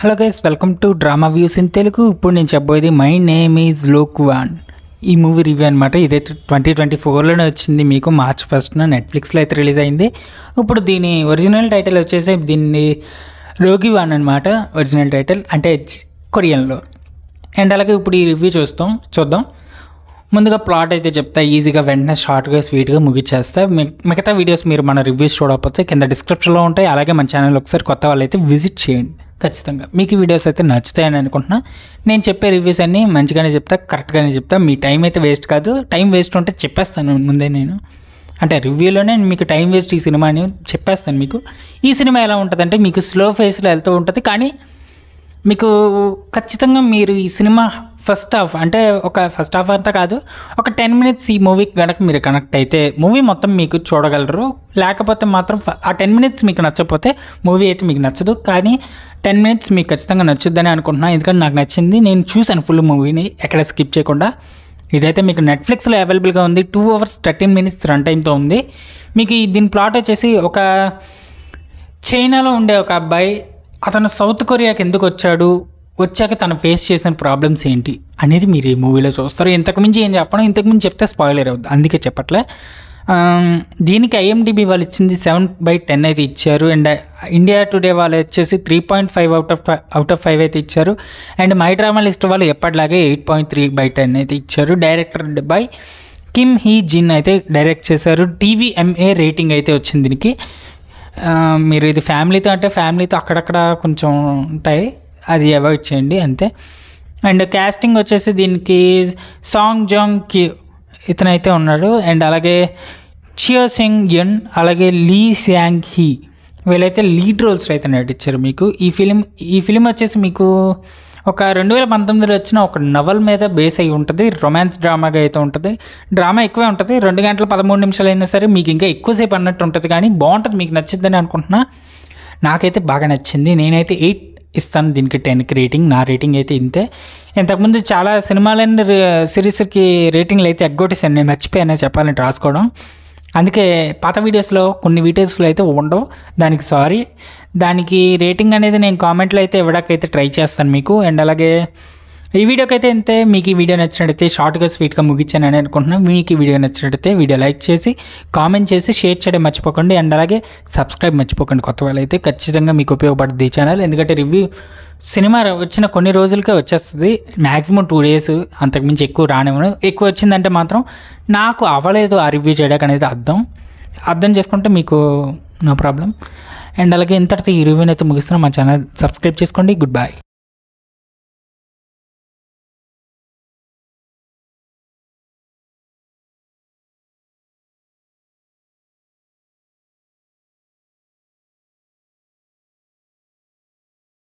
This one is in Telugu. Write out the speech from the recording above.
Hello guys, welcome to drama views in Telugu. ఇప్పుడు నేను చెప్పబోయేది మై నేమ్ ఈజ్ లోక్వాన్. ఈ మూవీ రివ్యూ అనమాట. ఇదైతే 2024లోనే వచ్చింది, మీకు మార్చ్ 1న నెట్ఫ్లిక్స్లో అయితే రిలీజ్ అయింది. ఇప్పుడు దీని ఒరిజినల్ టైటిల్ వచ్చేసి దీన్ని రోగివాన్ అనమాట. ఒరిజినల్ టైటిల్ అంటే కొరియన్లో. అండ్ అలాగే ఇప్పుడు ఈ రివ్యూ చూద్దాం. ముందుగా ప్లాట్ అయితే చెప్తా, ఈజీగా వెంటనే షార్ట్గా స్వీట్గా ముగిచ్చేస్తా. మిగతా వీడియోస్ మీరు మన రివ్యూస్ చూడకపోతే కింద డిస్క్రిప్షన్లో ఉంటాయి. అలాగే మన ఛానల్ ఒకసారి కొత్త వాళ్ళైతే విజిట్ చేయండి. ఖచ్చితంగా మీకు ఈ వీడియోస్ అయితే నచ్చుతాయని అనుకుంటున్నా. నేను చెప్పే రివ్యూస్ అన్నీ మంచిగానే చెప్తా, కరెక్ట్గానే చెప్తా. మీ టైం అయితే వేస్ట్ కాదు. టైం వేస్ట్ ఉంటే చెప్పేస్తాను ముందే నేను, అంటే రివ్యూలోనే మీకు టైం వేస్ట్ ఈ సినిమా అని చెప్పేస్తాను. మీకు ఈ సినిమా ఎలా ఉంటుందంటే మీకు స్లో ఫేస్లో వెళ్తూ ఉంటుంది, కానీ మీకు ఖచ్చితంగా మీరు ఈ సినిమా ఫస్ట్ హాఫ్ అంతా కాదు, ఒక 10 minutes ఈ మూవీకి కనుక మీరు కనెక్ట్ అయితే మూవీ మొత్తం మీకు చూడగలరు. లేకపోతే మాత్రం ఆ 10 minutes మీకు నచ్చకపోతే మూవీ అయితే మీకు నచ్చదు. కానీ 10 minutes మీకు ఖచ్చితంగా నచ్చుద్దని అనుకుంటున్నాను, ఎందుకంటే నాకు నచ్చింది. నేను చూసాను ఫుల్ మూవీని ఎక్కడ స్కిప్ చేయకుండా. ఇదైతే మీకు నెట్ఫ్లిక్స్లో అవైలబుల్గా ఉంది. 2 hours 13 minutes రన్ టైంతో ఉంది. మీకు దీని ప్లాట్ వచ్చేసి, ఒక చైనాలో ఉండే ఒక అబ్బాయి, అతను సౌత్ కొరియాకి ఎందుకు వచ్చాక తను ఫేస్ చేసిన ప్రాబ్లమ్స్ ఏంటి అనేది మీరు ఈ మూవీలో చూస్తారు. ఇంతకుమించి ఏం చెప్పడం, ఇంతకుమించి చెప్తే స్పాయిలర్ అవుతుంది, అందుకే చెప్పట్లే. దీనికి IMDb వాళ్ళు ఇచ్చింది 7/10 అయితే ఇచ్చారు. అండ్ ఇండియా టుడే వాళ్ళు వచ్చేసి 3.5 out of 5 అయితే ఇచ్చారు. అండ్ మై డ్రామా లిస్ట్ వాళ్ళు ఎప్పటిలాగే 8.3/10 అయితే ఇచ్చారు. డైరెక్టర్ బై కిమ్ హీ జిన్ అయితే డైరెక్ట్ చేశారు. TVMA రేటింగ్ అయితే వచ్చింది దీనికి. మీరు ఇది ఫ్యామిలీతో అక్కడక్కడ కొంచెం ఉంటాయి, అది అవాయిడ్ చేయండి అంతే. అండ్ క్యాస్టింగ్ వచ్చేసి దీనికి సాంగ్ జాంగ్ కి ఇతనైతే ఉన్నాడు. అండ్ అలాగే చియో సెంగ్ యన్, అలాగే లీ శాంగ్ హీ, వీళ్ళైతే లీడ్ రోల్స్ అయితే నటించారు. మీకు ఈ ఫిలిం వచ్చేసి మీకు ఒక 2019లో వచ్చిన ఒక నవల్ మీద బేస్ అయి ఉంటుంది. రొమాన్స్ డ్రామాగా అయితే ఉంటుంది. డ్రామా ఎక్కువే ఉంటుంది, 2 గంటల 13 నిమిషాలు అయినా సరే మీకు ఇంకా ఎక్కువసేపు అన్నట్టు ఉంటుంది. కానీ బాగుంటుంది, మీకు నచ్చిందని అనుకుంటున్నా. నాకైతే బాగా నచ్చింది. నేనైతే 8 ఇస్తాను దీనికి 10కి రేటింగ్. నా రేటింగ్ అయితే ఇంతే. ఇంతకుముందు చాలా సినిమాలన్నీ సిరీస్కి రేటింగ్లు అయితే ఎగ్గొట్టేసాను, నేను మర్చిపోయాను చెప్పాలంటే రాసుకోవడం. అందుకే పాత కొన్ని వీడియోస్లో అయితే ఉండవు, దానికి సారీ. దానికి రేటింగ్ అనేది నేను కామెంట్లో అయితే ఇవ్వడానికైతే ట్రై చేస్తాను మీకు. అండ్ అలాగే ఈ వీడియోకి అయితే ఇంతే. మీకు ఈ వీడియో నచ్చినట్టయితే షార్ట్గా స్వీట్గా ముగించానని అనుకుంటున్నాను. మీకు ఈ వీడియో నచ్చినట్టయితే వీడియో లైక్ చేసి, కామెంట్ చేసి, షేర్ చేయడం మర్చిపోకండి. అండ్ అలాగే సబ్స్క్రైబ్ మర్చిపోకండి. కొత్త వాళ్ళైతే ఖచ్చితంగా మీకు ఉపయోగపడుతుంది ఈ ఛానల్. ఎందుకంటే సినిమా వచ్చిన కొన్ని రోజులకే వచ్చేస్తుంది, మ్యాక్సిమం 2 days, అంతకుమించి ఎక్కువ రానివ్వను. ఎక్కువ వచ్చిందంటే మాత్రం నాకు అవ్వలేదు ఆ రివ్యూ చేయడానికి అనేది అర్థం చేసుకుంటే మీకు నో ప్రాబ్లం. అండ్ అలాగే ఇంతటితో ఈ రివ్యూని అయితే ముగిస్తున్నాం. మా ఛానల్ సబ్స్క్రైబ్ చేసుకోండి. Good bye.